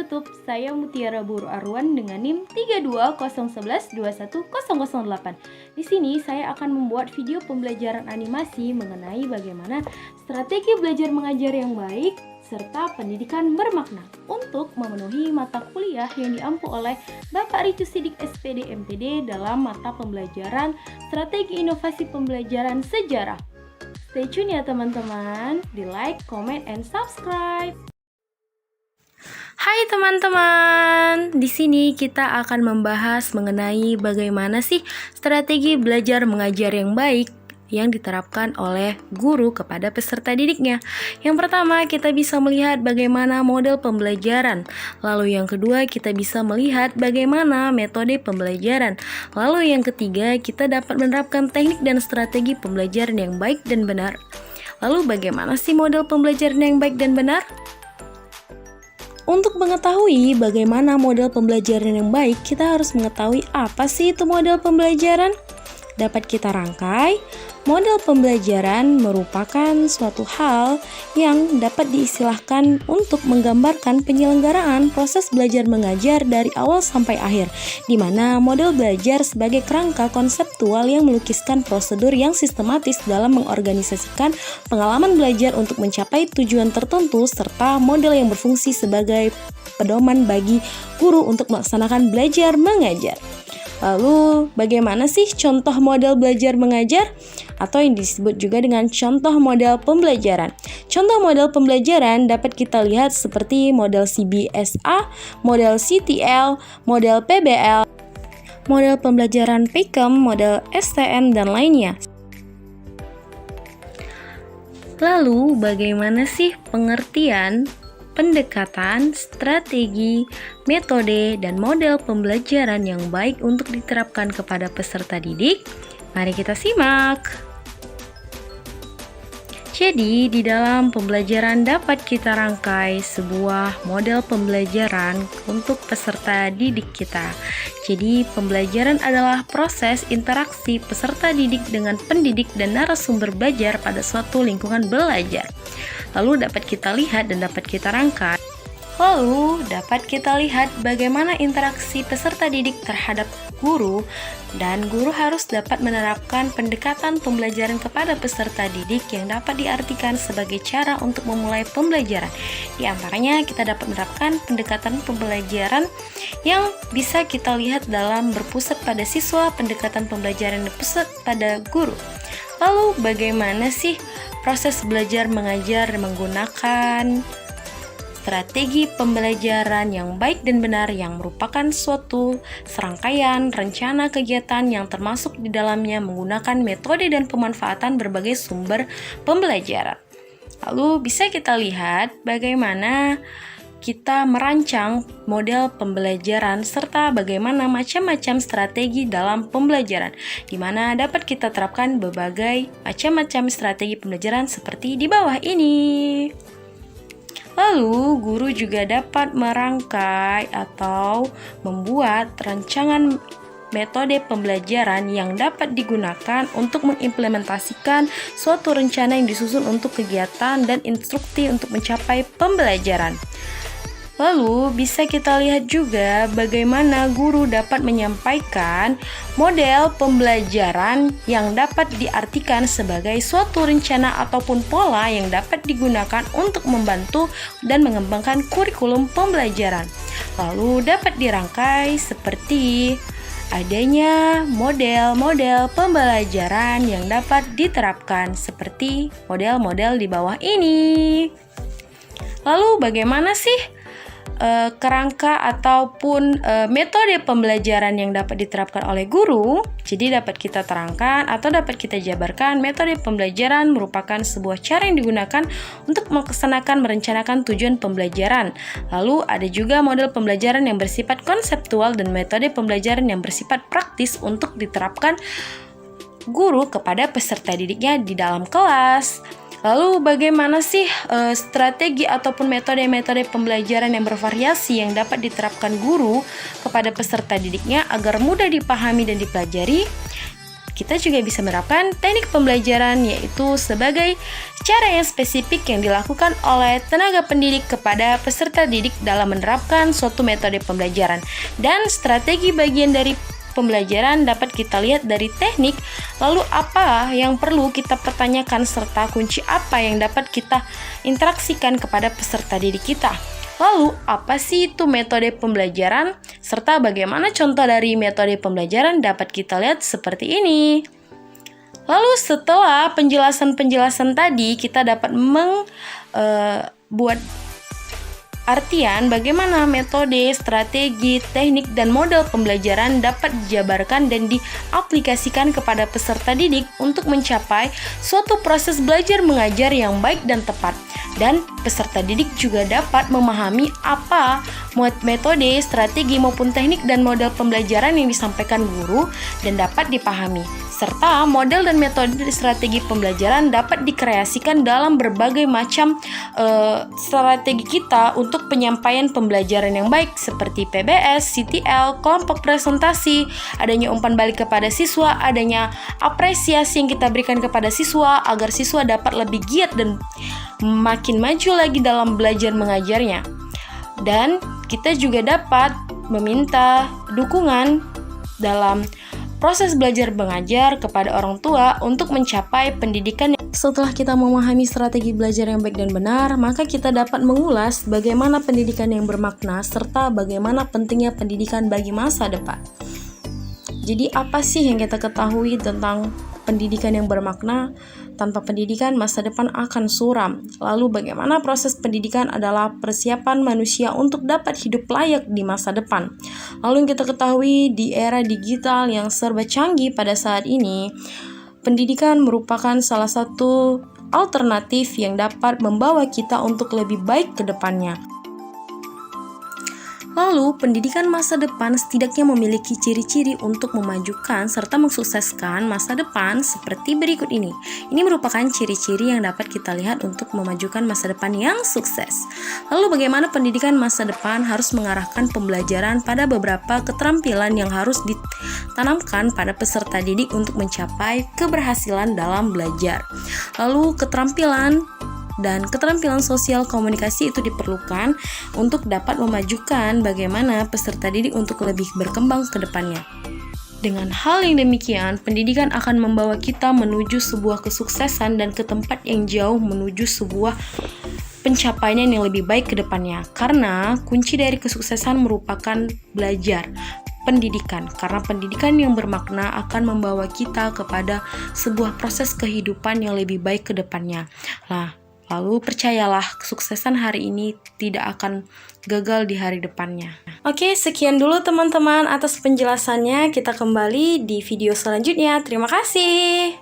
YouTube. Saya Mutiara Buru Arwan dengan NIM 32011210008. Di sini saya akan membuat video pembelajaran animasi mengenai bagaimana strategi belajar mengajar yang baik serta pendidikan bermakna untuk memenuhi mata kuliah yang diampu oleh Bapak Ritu Sidik SPD MPD dalam mata pembelajaran Strategi Inovasi Pembelajaran Sejarah. Stay tune ya teman-teman, di like, comment, and subscribe. Hai teman-teman, di sini kita akan membahas mengenai bagaimana sih strategi belajar mengajar yang baik yang diterapkan oleh guru kepada peserta didiknya. Yang pertama, kita bisa melihat bagaimana model pembelajaran. Lalu yang kedua, kita bisa melihat bagaimana metode pembelajaran. Lalu yang ketiga, kita dapat menerapkan teknik dan strategi pembelajaran yang baik dan benar. Lalu bagaimana sih model pembelajaran yang baik dan benar? Untuk mengetahui bagaimana model pembelajaran yang baik, kita harus mengetahui apa sih itu model pembelajaran. Dapat kita rangkai, model pembelajaran merupakan suatu hal yang dapat diistilahkan untuk menggambarkan penyelenggaraan proses belajar mengajar dari awal sampai akhir, di mana model belajar sebagai kerangka konseptual yang melukiskan prosedur yang sistematis dalam mengorganisasikan pengalaman belajar untuk mencapai tujuan tertentu, serta model yang berfungsi sebagai pedoman bagi guru untuk melaksanakan belajar mengajar. Lalu, bagaimana sih contoh model belajar mengajar? Atau yang disebut juga dengan contoh model pembelajaran. Contoh model pembelajaran dapat kita lihat seperti model CBSA, model CTL, model PBL, model pembelajaran PIKEM, model STM, dan lainnya. Lalu, bagaimana sih pengertian pendekatan, strategi, metode, dan model pembelajaran yang baik untuk diterapkan kepada peserta didik? Mari kita simak. Jadi, di dalam pembelajaran dapat kita rangkai sebuah model pembelajaran untuk peserta didik kita. Jadi, pembelajaran adalah proses interaksi peserta didik dengan pendidik dan narasumber belajar pada suatu lingkungan belajar. Lalu dapat kita lihat dan dapat kita rangkai. Lalu dapat kita lihat bagaimana interaksi peserta didik terhadap guru, dan guru harus dapat menerapkan pendekatan pembelajaran kepada peserta didik yang dapat diartikan sebagai cara untuk memulai pembelajaran. Di antaranya kita dapat menerapkan pendekatan pembelajaran yang bisa kita lihat dalam berpusat pada siswa, pendekatan pembelajaran yang berpusat pada guru. Lalu bagaimana sih proses belajar mengajar menggunakan strategi pembelajaran yang baik dan benar yang merupakan suatu serangkaian rencana kegiatan yang termasuk di dalamnya menggunakan metode dan pemanfaatan berbagai sumber pembelajaran. Lalu bisa kita lihat bagaimana kita merancang model pembelajaran serta bagaimana macam-macam strategi dalam pembelajaran, di mana dapat kita terapkan berbagai macam-macam strategi pembelajaran seperti di bawah ini. Lalu, guru juga dapat merangkai atau membuat rancangan metode pembelajaran yang dapat digunakan untuk mengimplementasikan suatu rencana yang disusun untuk kegiatan dan instruksi untuk mencapai pembelajaran. Lalu, bisa kita lihat juga bagaimana guru dapat menyampaikan model pembelajaran yang dapat diartikan sebagai suatu rencana ataupun pola yang dapat digunakan untuk membantu dan mengembangkan kurikulum pembelajaran. Lalu, dapat dirangkai seperti adanya model-model pembelajaran yang dapat diterapkan seperti model-model di bawah ini. Lalu, bagaimana sih kerangka ataupun metode pembelajaran yang dapat diterapkan oleh guru? Jadi dapat kita terangkan atau dapat kita jabarkan metode pembelajaran merupakan sebuah cara yang digunakan untuk melaksanakan merencanakan tujuan pembelajaran. Lalu ada juga model pembelajaran yang bersifat konseptual dan metode pembelajaran yang bersifat praktis untuk diterapkan guru kepada peserta didiknya di dalam kelas. Lalu bagaimana sih strategi ataupun metode-metode pembelajaran yang bervariasi yang dapat diterapkan guru kepada peserta didiknya agar mudah dipahami dan dipelajari? kita juga bisa menerapkan teknik pembelajaran, yaitu sebagai cara yang spesifik yang dilakukan oleh tenaga pendidik kepada peserta didik dalam menerapkan suatu metode pembelajaran. Dan strategi bagian dari pembelajaran dapat kita lihat dari teknik, lalu apa yang perlu kita pertanyakan, serta kunci apa yang dapat kita interaksikan kepada peserta didik kita. Lalu, apa sih itu metode pembelajaran? Serta bagaimana contoh dari metode pembelajaran dapat kita lihat seperti ini. Lalu setelah penjelasan-penjelasan tadi, kita dapat membuat artian bagaimana metode, strategi, teknik, dan model pembelajaran dapat dijabarkan dan diaplikasikan kepada peserta didik untuk mencapai suatu proses belajar mengajar yang baik dan tepat. Dan peserta didik juga dapat memahami apa metode, strategi, maupun teknik dan model pembelajaran yang disampaikan guru dan dapat dipahami. Serta model dan metode strategi pembelajaran dapat dikreasikan dalam berbagai macam strategi kita untuk penyampaian pembelajaran yang baik, seperti PBS, CTL, kelompok presentasi, adanya umpan balik kepada siswa, adanya apresiasi yang kita berikan kepada siswa agar siswa dapat lebih giat dan makin maju lagi dalam belajar mengajarnya. Dan kita juga dapat meminta dukungan dalam proses belajar mengajar kepada orang tua untuk mencapai pendidikan. Setelah kita memahami strategi belajar yang baik dan benar, maka kita dapat mengulas bagaimana pendidikan yang bermakna serta bagaimana pentingnya pendidikan bagi masa depan. Jadi apa sih yang kita ketahui tentang pendidikan yang bermakna? Tanpa pendidikan, masa depan akan suram. Lalu bagaimana proses pendidikan adalah persiapan manusia untuk dapat hidup layak di masa depan. Lalu yang kita ketahui di era digital yang serba canggih pada saat ini, pendidikan merupakan salah satu alternatif yang dapat membawa kita untuk lebih baik ke depannya. Lalu, pendidikan masa depan setidaknya memiliki ciri-ciri untuk memajukan serta mensukseskan masa depan seperti berikut ini. Ini merupakan ciri-ciri yang dapat kita lihat untuk memajukan masa depan yang sukses. Lalu, bagaimana pendidikan masa depan harus mengarahkan pembelajaran pada beberapa keterampilan yang harus ditanamkan pada peserta didik untuk mencapai keberhasilan dalam belajar. Lalu, keterampilan sosial komunikasi itu diperlukan untuk dapat memajukan bagaimana peserta didik untuk lebih berkembang ke depannya. Dengan hal yang demikian, pendidikan akan membawa kita menuju sebuah kesuksesan dan ke tempat yang jauh menuju sebuah pencapaian yang lebih baik ke depannya. Karena kunci dari kesuksesan merupakan belajar. Pendidikan, karena pendidikan yang bermakna akan membawa kita kepada sebuah proses kehidupan yang lebih baik ke depannya. Lalu percayalah, kesuksesan hari ini tidak akan gagal di hari depannya. Oke, sekian dulu teman-teman atas penjelasannya. Kita kembali di video selanjutnya. Terima kasih.